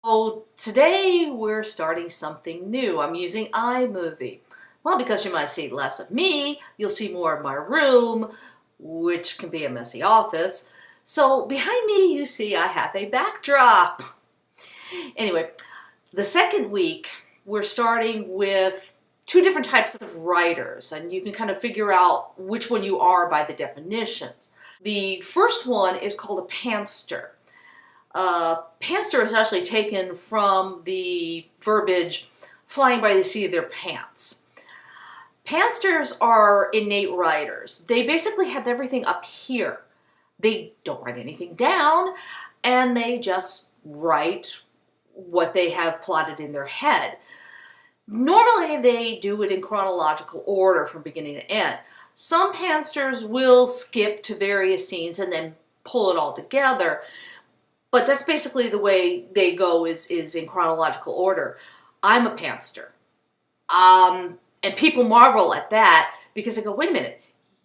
So today we're starting something new. I'm using iMovie. Well, because you might see less of me, you'll see more of my room, which can be a messy office. So behind me, you see I have a backdrop. Anyway, the second week, we're starting with two different types of writers, and you can kind of figure out which one you are by the definitions. The first one is called a pantster. Pantster is actually taken from the verbiage flying by the seat of their pants. Pantsters are innate writers. They basically have everything up here. They don't write anything down, and they just write what they have plotted in their head. Normally they do it in chronological order from beginning to end. Some pantsters will skip to various scenes and then pull it all together. But that's basically the way they go is in chronological order. I'm a pantster. And people marvel at that because they go, wait a minute,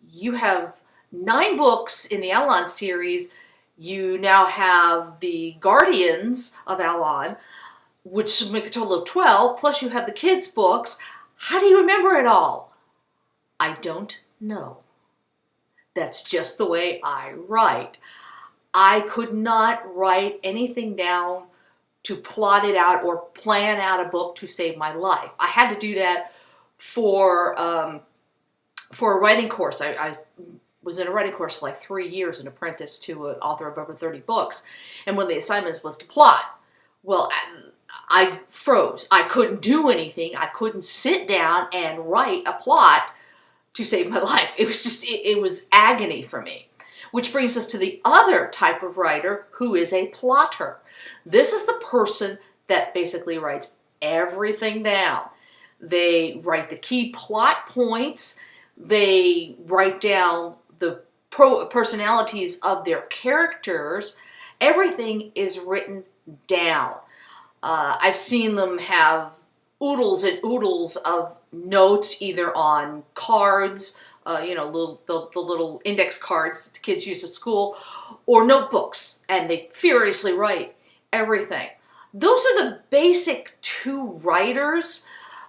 you have 9 books in the Elaan series. You now have the Guardians of Elaan, which make a total of 12, plus you have the kids' books. How do you remember it all? I don't know. That's just the way I write. I could not write anything down to plot it out or plan out a book to save my life. I had to do that for a writing course. I was in a writing course for like 3 years, an apprentice to an author of over 30 books. And one of the assignments was to plot. Well, I froze. I couldn't do anything. I couldn't sit down and write a plot to save my life. It was just, it was agony for me. Which brings us to the other type of writer who is a plotter. This is the person that basically writes everything down. They write the key plot points. They write down the personalities of their characters. Everything is written down. I've seen them have oodles and oodles of notes either on cards, the little index cards that the kids use at school, or notebooks, and they furiously write everything. Those are the basic 2 writers,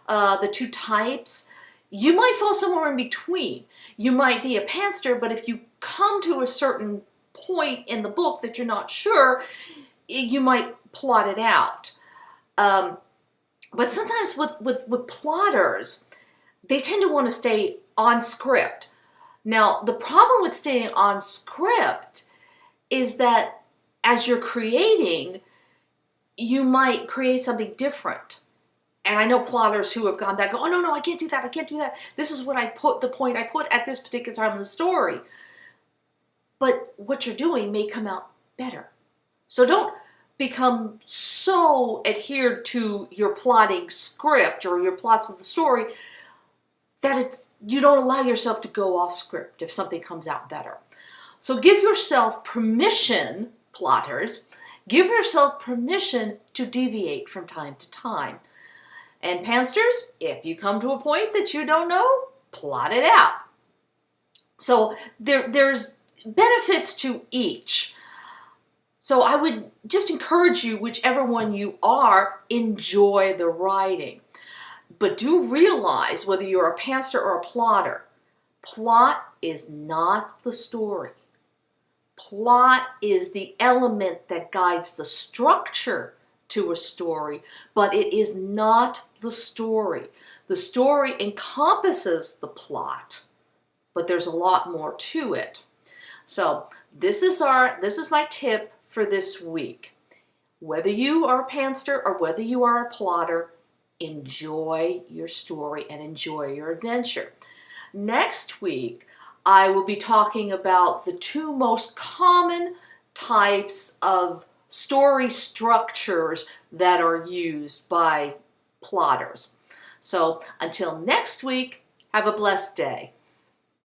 the 2 types. You might fall somewhere in between. You might be a pantster, but if you come to a certain point in the book that you're not sure, you might plot it out. But sometimes with plotters, they tend to want to stay on script. Now, the problem with staying on script is that as you're creating, you might create something different. And I know plotters who have gone back, oh, no, I can't do that, I can't do that. This is what the point I put at this particular time in the story. But what you're doing may come out better. So don't become so adhered to your plotting script or your plots of the story that you don't allow yourself to go off script if something comes out better. So give yourself permission, plotters, give yourself permission to deviate from time to time. And pantsters, if you come to a point that you don't know, plot it out. So there's benefits to each. So I would just encourage you, whichever one you are, enjoy the writing. But do realize whether you're a pantster or a plotter, plot is not the story. Plot is the element that guides the structure to a story, but it is not the story. The story encompasses the plot, but there's a lot more to it. So this is my tip for this week. Whether you are a pantster or whether you are a plotter, enjoy your story and enjoy your adventure. Next week, I will be talking about the 2 most common types of story structures that are used by plotters. So until next week, have a blessed day.